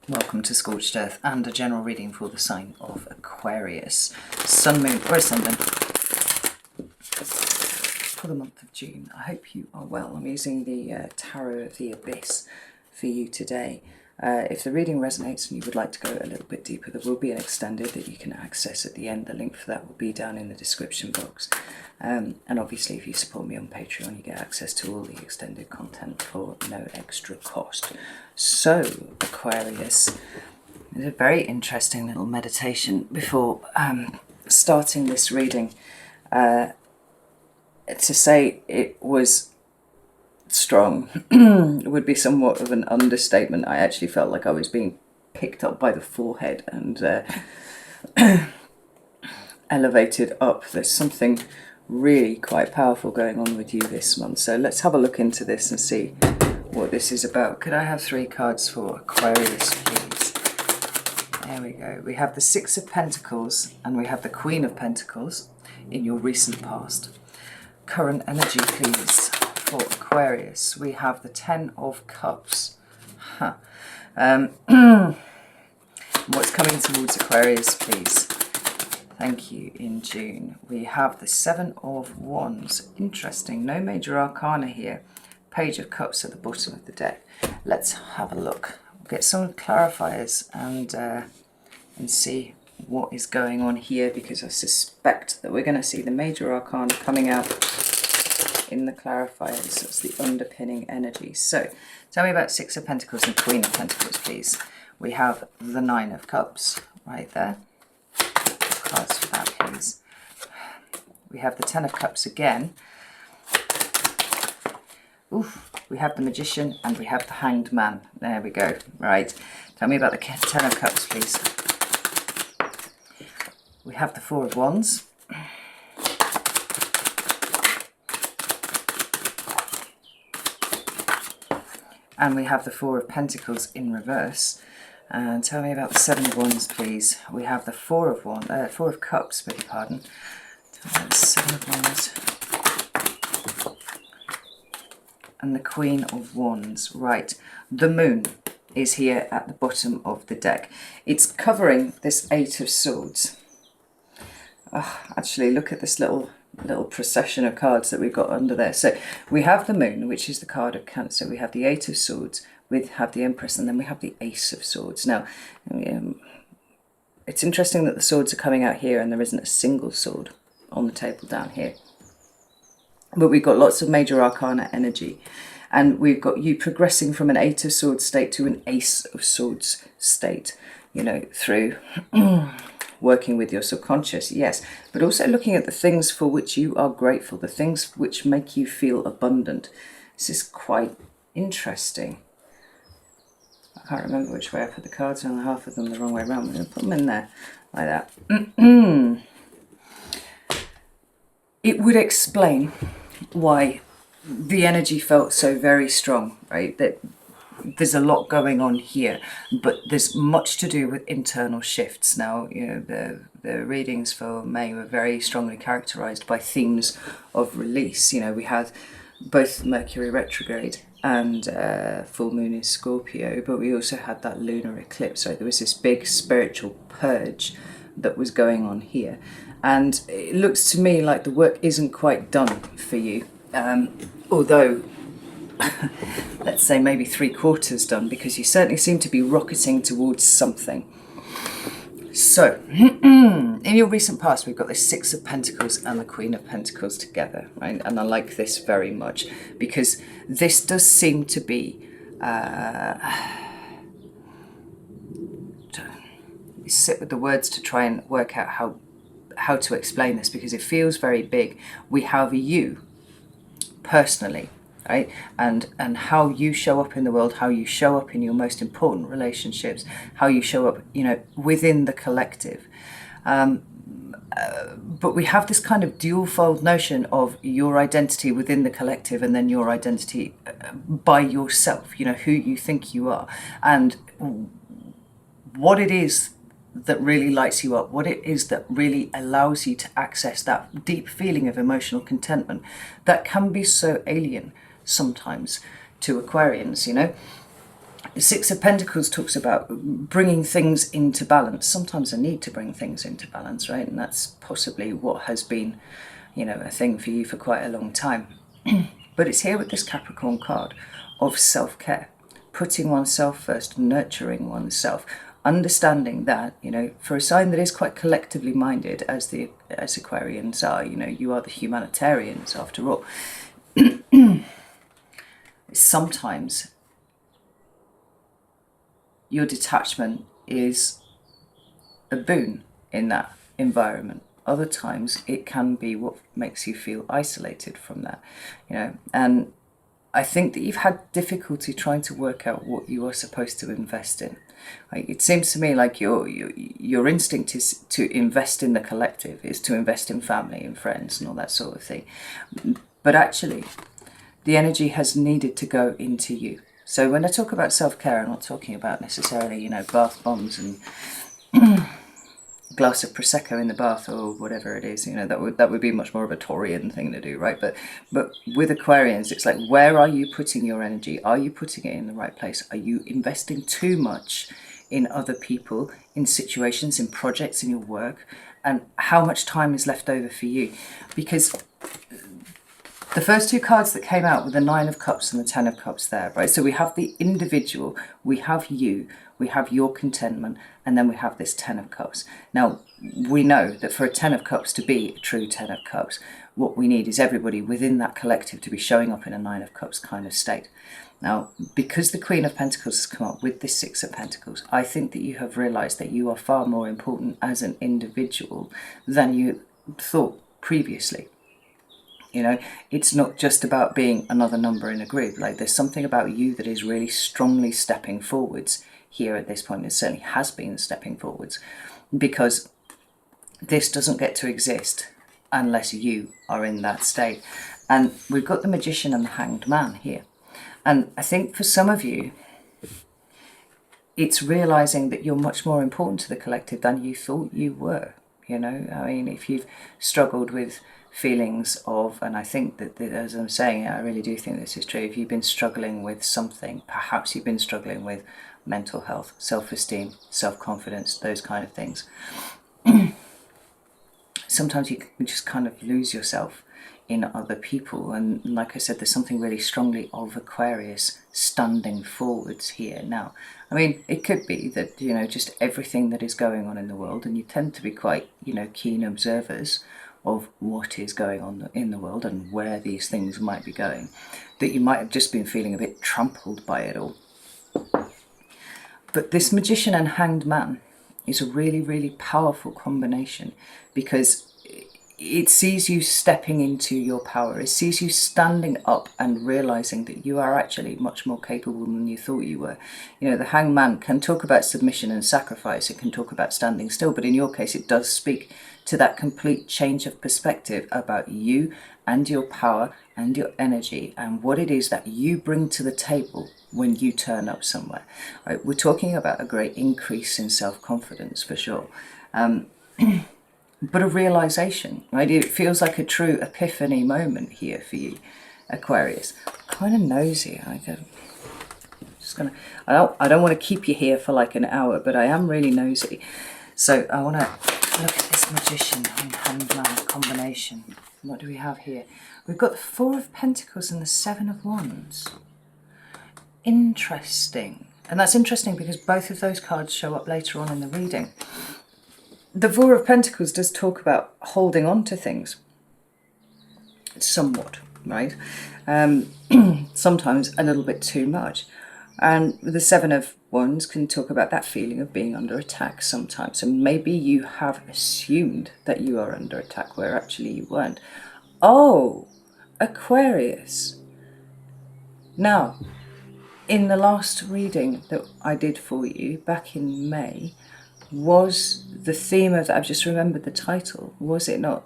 Welcome to Scorched Earth and a general reading for the sign of Aquarius, Sun, Moon or Ascendant for the month of June. I hope you are well. I'm using the Tarot of the Abyss for you today. If the reading resonates and you would like to go a little bit deeper, there will be an extended that you can access at the end. The link for that will be down in the description box. And obviously if you support me on Patreon, you get access to all the extended content for no extra cost. So, Aquarius, it's a very interesting little meditation before starting this reading. To say it was strong would be somewhat of an understatement. I actually felt like I was being picked up by the forehead and elevated up. There's something really quite powerful going on with you this month. So let's have a look into this and see what this is about. Could I have 3 cards for Aquarius, please? There we go. We have the 6 of Pentacles and we have the Queen of Pentacles in your recent past. Current energy, please, for Aquarius. We have the 10 of Cups. What's coming towards Aquarius, please? Thank you, in June. We have the 7 of Wands. Interesting. No major arcana here. Page of Cups at the bottom of the deck. Let's have a look. We'll get some clarifiers and see what is going on here, because I suspect that we're going to see the major arcana coming out in the clarifiers. That's the underpinning energy. So tell me about 6 of Pentacles and Queen of Pentacles, please. We have the 9 of Cups right there. Cards for that, please. We have the 10 of Cups again. Oof, we have the Magician and we have the Hanged Man. There we go. Right. Tell me about the 10 of Cups, please. We have the 4 of Wands. And we have the 4 of Pentacles in reverse. And tell me about the 7 of Wands, please. We have the 4 of Cups, beg your pardon. Tell me about the 7 of Wands. And the Queen of Wands. Right. The Moon is here at the bottom of the deck. It's covering this 8 of Swords. Actually, look at this little procession of cards that we've got under there. So we have the Moon, which is the card of Cancer. We have the 8 of Swords. We have the Empress, and then we have the Ace of Swords. Now, it's interesting that the swords are coming out here and there isn't a single sword on the table down here. But we've got lots of major arcana energy. And we've got you progressing from an 8 of Swords state to an Ace of Swords state, you know, through working with your subconscious, yes, but also looking at the things for which you are grateful, the things which make you feel abundant. This is quite interesting. I can't remember which way I put the cards on, half of them the wrong way around. I'm going to put them in there like that. It would explain why the energy felt so very strong, right? That there's a lot going on here, but there's much to do with internal shifts. Now, you know, the readings for May were very strongly characterized by themes of release. You know, we had both Mercury retrograde and full moon in Scorpio, but we also had that lunar eclipse. So there was this big spiritual purge that was going on here. And it looks to me like the work isn't quite done for you. Although, let's say maybe 3/4 done, because you certainly seem to be rocketing towards something. So, in your recent past, we've got the 6 of Pentacles and the Queen of Pentacles together, right? And I like this very much, because this does seem to be sit with the words to try and work out how to explain this, because it feels very big. We have you personally, right, and how you show up in the world, how you show up in your most important relationships, how you show up, you know, within the collective. But we have this kind of dual-fold notion of your identity within the collective and then your identity by yourself, you know, who you think you are, and what it is that really lights you up, what it is that really allows you to access that deep feeling of emotional contentment that can be so alien sometimes to Aquarians, you know. Six of Pentacles talks about bringing things into balance. Sometimes a need to bring things into balance, right? And that's possibly what has been, a thing for you for quite a long time. But it's here with this Capricorn card of self-care, putting oneself first, nurturing oneself, understanding that, for a sign that is quite collectively minded, as Aquarians are, you are the humanitarians after all. Sometimes your detachment is a boon in that environment. Other times it can be what makes you feel isolated from that, and I think that you've had difficulty trying to work out what you are supposed to invest in. It seems to me like your instinct is to invest in the collective, is to invest in family and friends and all that sort of thing. But actually, the energy has needed to go into you. So when I talk about self-care, I'm not talking about necessarily, bath bombs and glass of prosecco in the bath or whatever it is. That would be much more of a Taurian thing to do, right? But with Aquarians, it's like, where are you putting your energy? Are you putting it in the right place? Are you investing too much in other people, in situations, in projects, in your work? And how much time is left over for you? Because the first two cards that came out were the Nine of Cups and the Ten of Cups there, right? So we have the individual, we have you, we have your contentment, and then we have this Ten of Cups. Now, we know that for a Ten of Cups to be a true Ten of Cups, what we need is everybody within that collective to be showing up in a Nine of Cups kind of state. Now, because the Queen of Pentacles has come up with this Six of Pentacles, I think that you have realised that you are far more important as an individual than you thought previously. It's not just about being another number in a group. Like, there's something about you that is really strongly stepping forwards here at this point. It certainly has been stepping forwards, because this doesn't get to exist unless you are in that state. And we've got the Magician and the Hanged Man here. And I think for some of you, it's realizing that you're much more important to the collective than you thought you were. If you've struggled with feelings of, and I think that, as I'm saying, I really do think this is true, if you've been struggling with something, perhaps you've been struggling with mental health, self-esteem, self-confidence, those kind of things, sometimes you can just kind of lose yourself in other people. And like I said, there's something really strongly of Aquarius standing forwards here. Now, it could be that, just everything that is going on in the world, and you tend to be quite, keen observers of what is going on in the world and where these things might be going, that you might have just been feeling a bit trampled by it all. But this Magician and Hanged Man is a really, really powerful combination, because it sees you stepping into your power. It sees you standing up and realizing that you are actually much more capable than you thought you were. The Hanged Man can talk about submission and sacrifice. It can talk about standing still. But in your case, it does speak to that complete change of perspective about you and your power and your energy and what it is that you bring to the table when you turn up somewhere. Right? We're talking about a great increase in self-confidence for sure. But a realization, right? It feels like a true epiphany moment here for you, Aquarius. Kind of nosy. I don't want to keep you here for like an hour, but I am really nosy. So I want to look at this Magician and Hanged Man combination. What do we have here? We've got the Four of Pentacles and the Seven of Wands. Interesting. And that's interesting because both of those cards show up later on in the reading. The Four of Pentacles does talk about holding on to things, somewhat, right? Sometimes a little bit too much. And the Seven of Wands can talk about that feeling of being under attack sometimes. And maybe you have assumed that you are under attack where actually you weren't. Oh, Aquarius. Now, in the last reading that I did for you back in May, was the theme of that, I've just remembered the title, was it not,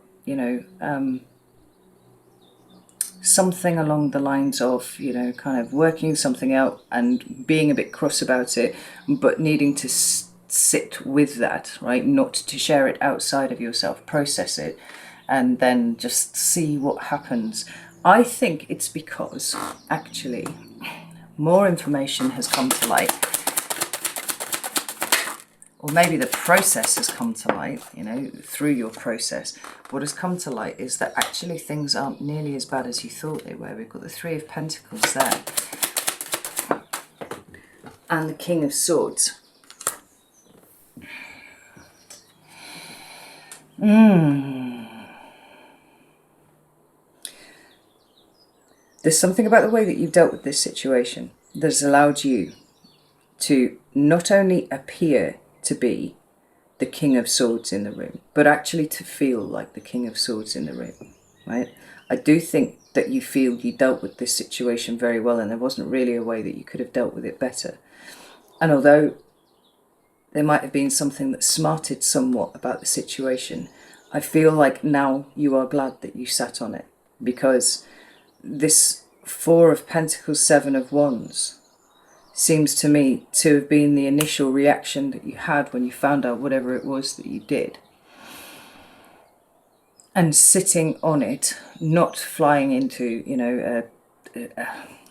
something along the lines of, kind of working something out and being a bit cross about it, but needing to sit with that, right? Not to share it outside of yourself, process it, and then just see what happens. I think it's because, actually, more information has come to light. Or maybe the process has come to light, you know, through your process. What has come to light is that actually things aren't nearly as bad as you thought they were. We've got the Three of Pentacles there. And the King of Swords. There's something about the way that you've dealt with this situation that has allowed you to not only appear to be the King of Swords in the room, but actually to feel like the King of Swords in the room, right? I do think that you feel you dealt with this situation very well, and there wasn't really a way that you could have dealt with it better. And although there might have been something that smarted somewhat about the situation, I feel like now you are glad that you sat on it, because this Four of Pentacles, Seven of Wands seems to me to have been the initial reaction that you had when you found out whatever it was that you did. And sitting on it, not flying into, you know,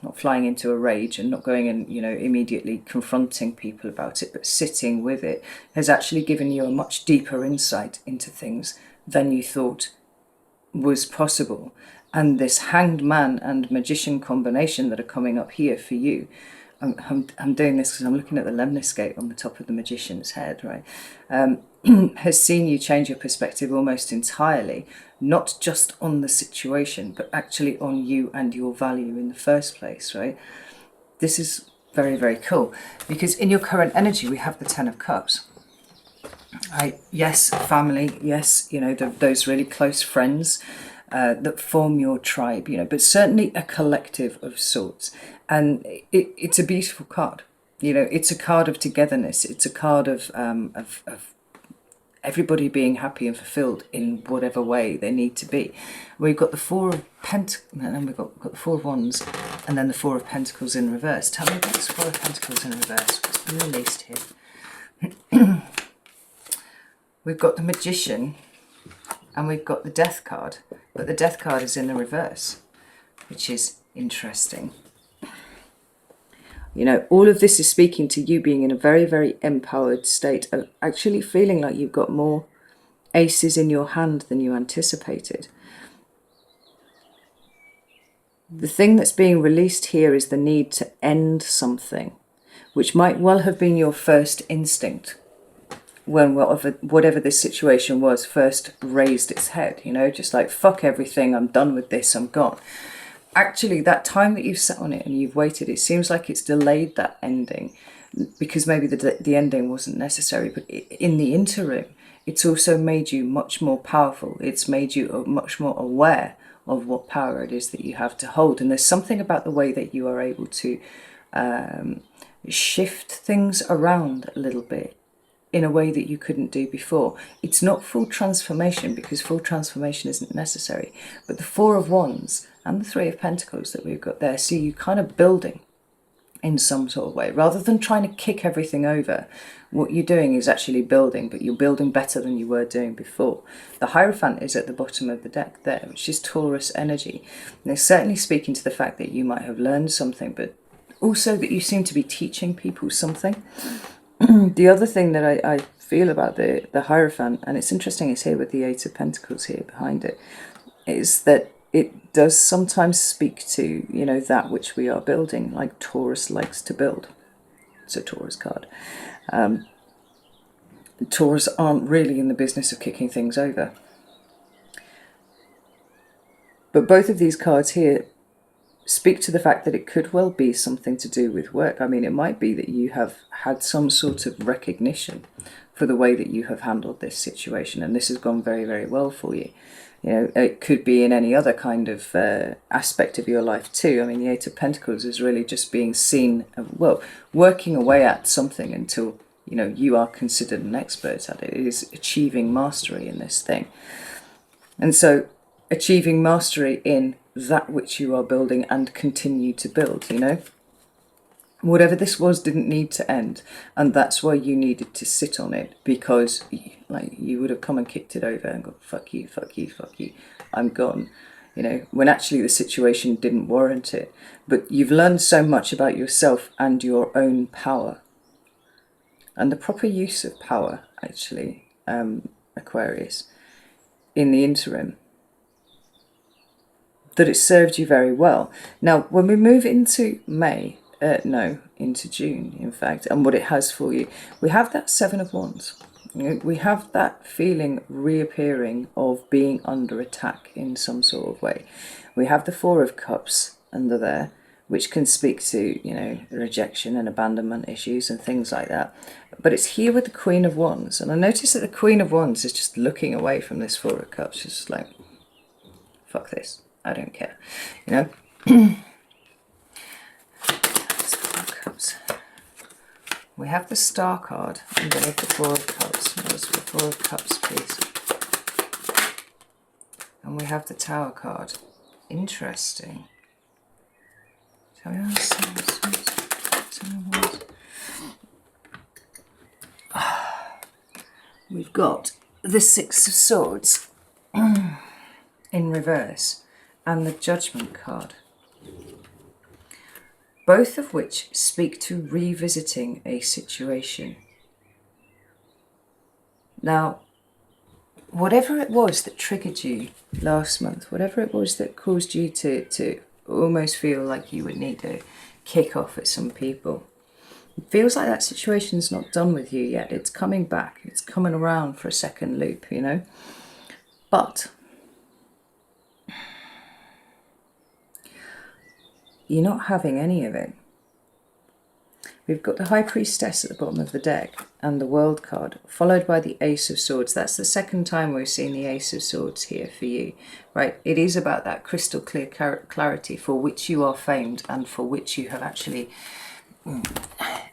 not flying into a rage and not going and, you know, immediately confronting people about it, but sitting with it has actually given you a much deeper insight into things than you thought was possible. And this Hanged Man and Magician combination that are coming up here for you, I'm doing this because I'm looking at the lemniscate on the top of the Magician's head, right? Has seen you change your perspective almost entirely, not just on the situation, but actually on you and your value in the first place, right? This is very, very cool, because in your current energy, we have the Ten of Cups. Yes, family, yes, you know, those really close friends that form your tribe, you know, but certainly a collective of sorts. And it's a beautiful card. You know, it's a card of togetherness. It's a card of everybody being happy and fulfilled in whatever way they need to be. We've got the Four of Pentacles, and then we've got the Four of Wands, and then the Four of Pentacles in reverse. Tell me about this Four of Pentacles in reverse. What's been released here? We've got the Magician, and we've got the Death card, but the Death card is in the reverse, which is interesting. You know, all of this is speaking to you being in a very, very empowered state of actually feeling like you've got more aces in your hand than you anticipated. The thing that's being released here is the need to end something, which might well have been your first instinct when whatever this situation was first raised its head, you know, just like, fuck everything, I'm done with this, I'm gone. Actually, that time that you've sat on it and you've waited, it seems like it's delayed that ending, because maybe the ending wasn't necessary, but in the interim, it's also made you much more powerful. It's made you much more aware of what power it is that you have to hold. And there's something about the way that you are able to shift things around a little bit in a way that you couldn't do before. It's not full transformation, because full transformation isn't necessary, but the Four of Wands and the Three of Pentacles that we've got there see you kind of building in some sort of way. Rather than trying to kick everything over, what you're doing is actually building, but you're building better than you were doing before. The Hierophant is at the bottom of the deck there, which is Taurus energy. And they're certainly speaking to the fact that you might have learned something, but also that you seem to be teaching people something. The other thing that I feel about the Hierophant, and it's interesting, it's here with the Eight of Pentacles here behind it, is that it does sometimes speak to, you know, that which we are building, like Taurus likes to build. It's a Taurus card. Taurus aren't really in the business of kicking things over. But both of these cards here speak to the fact that it could well be something to do with work. I mean, it might be that you have had some sort of recognition for the way that you have handled this situation, and this has gone very, very well for you. You know, it could be in any other kind of aspect of your life too. I mean, the Eight of Pentacles is really just being seen, well, working away at something until, you know, you are considered an expert at it. It is achieving mastery in this thing. And so achieving mastery in that which you are building and continue to build, you know. Whatever this was didn't need to end, and that's why you needed to sit on it, because like you would have come and kicked it over and gone, fuck you, fuck you, fuck you, I'm gone. you know, when actually the situation didn't warrant it. But you've learned so much about yourself and your own power and the proper use of power, actually, Aquarius, in the interim, that it served you very well. Now, when we move into into June, in fact, and what it has for you, we have that Seven of Wands. We have that feeling reappearing of being under attack in some sort of way. We have the Four of Cups under there, which can speak to, you know, rejection and abandonment issues and things like that. But it's here with the Queen of Wands. And I notice that the Queen of Wands is just looking away from this Four of Cups. She's just like, fuck this. I don't care. You know? Four of Cups. We have the Star card underneath the Four of Cups. Where's the Four of Cups, please? And we have the Tower card. Interesting. We've got the Six of Swords in reverse and the Judgment card, both of which speak to revisiting a situation. Now, whatever it was that triggered you last month, whatever it was that caused you to almost feel like you would need to kick off at some people, it feels like that situation's not done with you yet. It's coming back. It's coming around for a second loop, you know. But you're not having any of it. We've got the High Priestess at the bottom of the deck and the World card, followed by the Ace of Swords. That's the second time we've seen the Ace of Swords here for you, right? It is about that crystal clear clarity for which you are famed and for which you have actually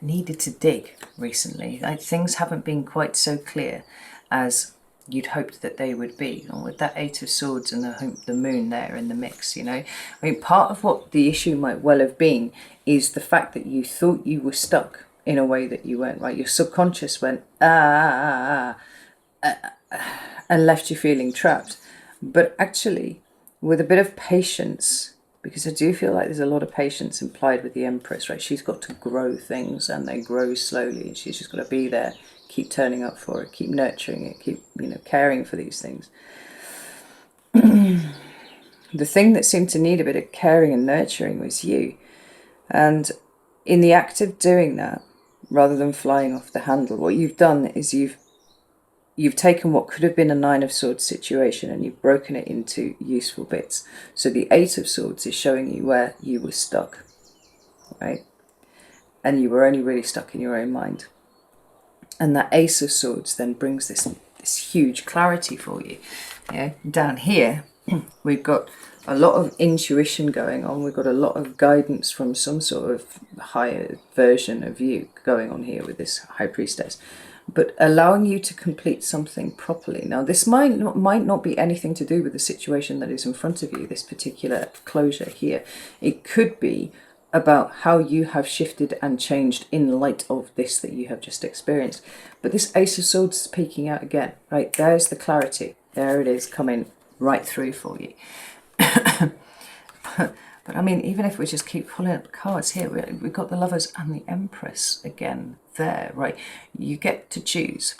needed to dig recently. Like, things haven't been quite so clear as you'd hoped that they would be. And with that Eight of Swords and the moon there in the mix, you know. I mean, part of what the issue might well have been is the fact that you thought you were stuck in a way that you weren't, right? Your subconscious went, and left you feeling trapped. But actually, with a bit of patience, because I do feel like there's a lot of patience implied with the Empress, right? She's got to grow things and they grow slowly, and she's just got to be there, keep turning up for it, keep nurturing it, keep, you know, caring for these things. The thing that seemed to need a bit of caring and nurturing was you. And in the act of doing that, rather than flying off the handle, what you've done is you've taken what could have been a Nine of Swords situation and you've broken it into useful bits. So the Eight of Swords is showing you where you were stuck, right? And you were only really stuck in your own mind. And that Ace of Swords then brings this huge clarity for you. Yeah, down here, we've got a lot of intuition going on. We've got a lot of guidance from some sort of higher version of you going on here with this High Priestess, but allowing you to complete something properly. Now, this might not be anything to do with the situation that is in front of you, this particular closure here. It could be about how you have shifted and changed in light of this that you have just experienced. But this Ace of Swords is peeking out again, right? There's the clarity. There it is, coming right through for you. But I mean, even if we just keep pulling up the cards here, we've got the Lovers and the Empress again there, right? You get to choose.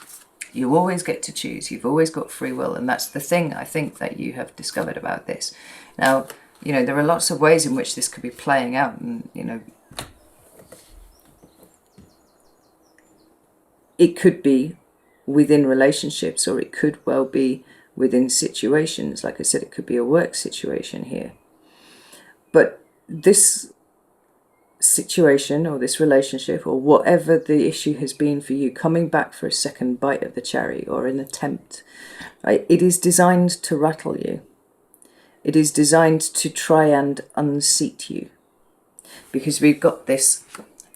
You always get to choose. You've always got free will. And that's the thing I think that you have discovered about this. Now, you know, there are lots of ways in which this could be playing out, and, you know, it could be within relationships, or it could well be within situations. Like I said, it could be a work situation here. But this situation or this relationship or whatever the issue has been for you, coming back for a second bite of the cherry or an attempt, right? It is designed to rattle you. It is designed to try and unseat you, because we've got this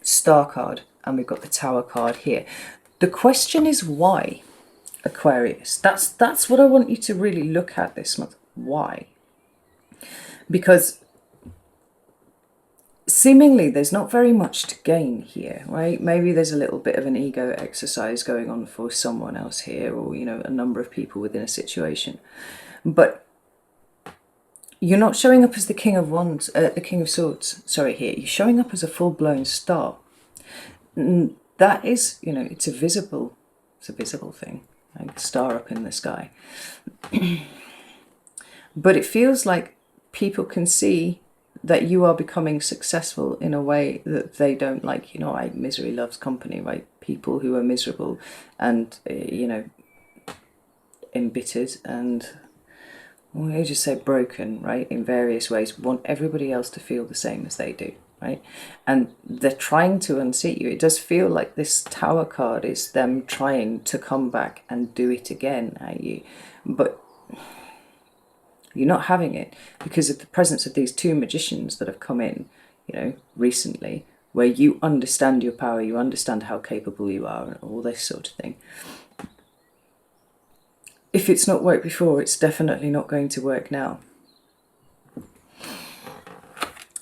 Star card and we've got the Tower card here. The question is why, Aquarius? That's what I want you to really look at this month. Why? Because seemingly there's not very much to gain here, right? Maybe there's a little bit of an ego exercise going on for someone else here, or, you know, a number of people within a situation. But You're not showing up as the King of Wands, the King of Swords, sorry, here. You're showing up as a full-blown star. That is, you know, it's a visible thing, like a star up in the sky. But it feels like people can see that you are becoming successful in a way that they don't like. You know, misery loves company, right? People who are miserable and, you know, embittered and, well, I just say broken, right, in various ways, want everybody else to feel the same as they do, right? And they're trying to unseat you. It does feel like this Tower card is them trying to come back and do it again at you. But you're not having it because of the presence of these two magicians that have come in, you know, recently, where you understand your power, you understand how capable you are, and all this sort of thing. If it's not worked before, it's definitely not going to work now.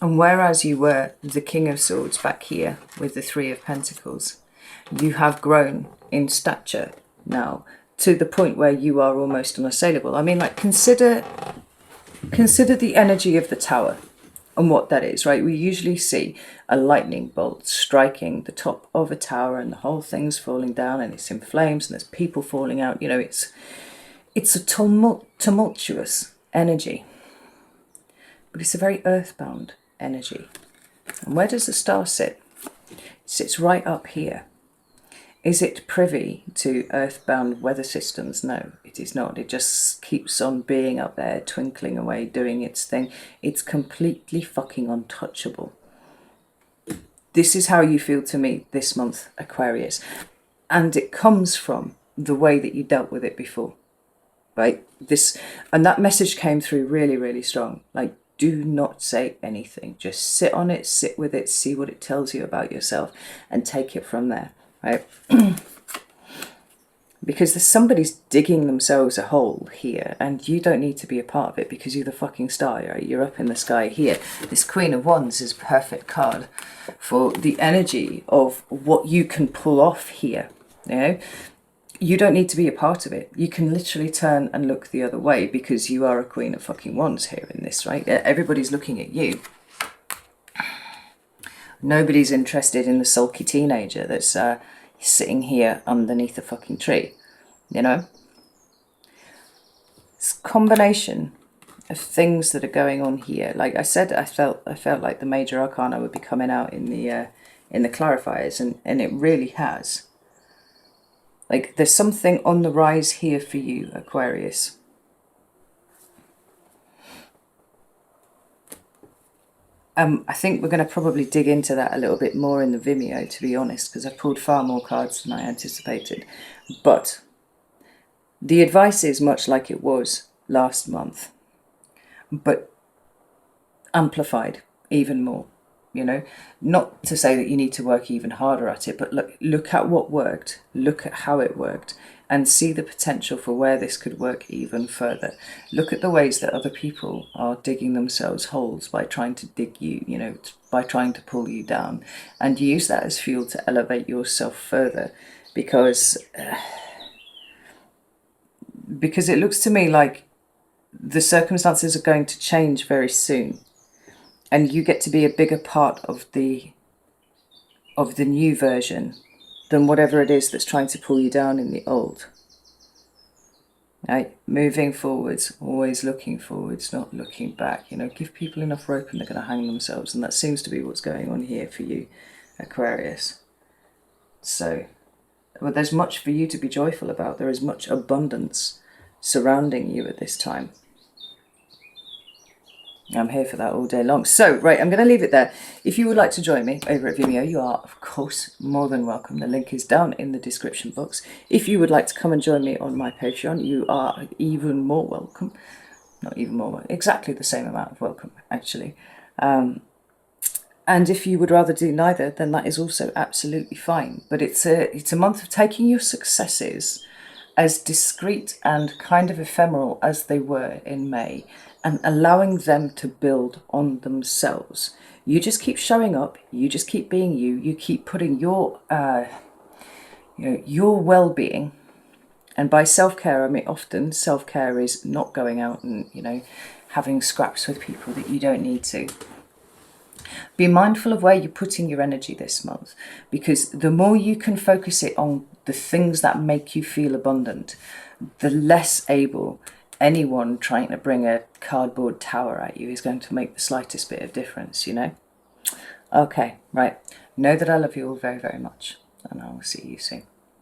And whereas you were the King of Swords back here with the Three of Pentacles, you have grown in stature now to the point where you are almost unassailable. I mean, like, consider the energy of the Tower and what that is, right? We usually see a lightning bolt striking the top of a tower and the whole thing's falling down and it's in flames and there's people falling out. You know, it's a tumultuous energy, but it's a very earthbound energy. And where does the star sit? It sits right up here. Is it privy to earthbound weather systems? No, it is not. It just keeps on being up there, twinkling away, doing its thing. It's completely fucking untouchable. This is how you feel to me this month, Aquarius. And it comes from the way that you dealt with it before, right? And that message came through really, really strong. Like, do not say anything. Just sit on it, sit with it, see what it tells you about yourself and take it from there. Right? Because somebody's digging themselves a hole here and you don't need to be a part of it because you're the fucking star, right? You're up in the sky here. This Queen of Wands is a perfect card for the energy of what you can pull off here. You know, you don't need to be a part of it. You can literally turn and look the other way because you are a Queen of fucking Wands here in this, right? Everybody's looking at you. Nobody's interested in the sulky teenager that's sitting here underneath a fucking tree, you know? It's a combination of things that are going on here. Like I said, I felt like the major arcana would be coming out in the clarifiers, and it really has. Like, there's something on the rise here for you, Aquarius. I think we're going to probably dig into that a little bit more in the Vimeo, to be honest, because I've pulled far more cards than I anticipated. But the advice is much like it was last month, but amplified even more. You know, not to say that you need to work even harder at it, but look at what worked, look at how it worked, and see the potential for where this could work even further. Look at the ways that other people are digging themselves holes by trying to dig you, you know, by trying to pull you down, and use that as fuel to elevate yourself further, because it looks to me like the circumstances are going to change very soon. And you get to be a bigger part of the new version than whatever it is that's trying to pull you down in the old. Right? Moving forwards, always looking forwards, not looking back. You know, give people enough rope and they're going to hang themselves. And that seems to be what's going on here for you, Aquarius. So, well, there's much for you to be joyful about. There is much abundance surrounding you at this time. I'm here for that all day long. So, right, I'm going to leave it there. If you would like to join me over at Vimeo, you are, of course, more than welcome. The link is down in the description box. If you would like to come and join me on my Patreon, you are even more welcome. Not even more, exactly the same amount of welcome, actually. And if you would rather do neither, then that is also absolutely fine. But it's a month of taking your successes, as discreet and kind of ephemeral as they were in May, and allowing them to build on themselves. You just keep showing up, you just keep being you, you keep putting your well-being And by self-care, I mean often self-care is not going out and, you know, having scraps with people that you don't need to. Be mindful of where you're putting your energy this month, because the more you can focus it on the things that make you feel abundant, the less able anyone trying to bring a cardboard tower at you is going to make the slightest bit of difference, you know? Okay, right. Know that I love you all very, very much, and I will see you soon.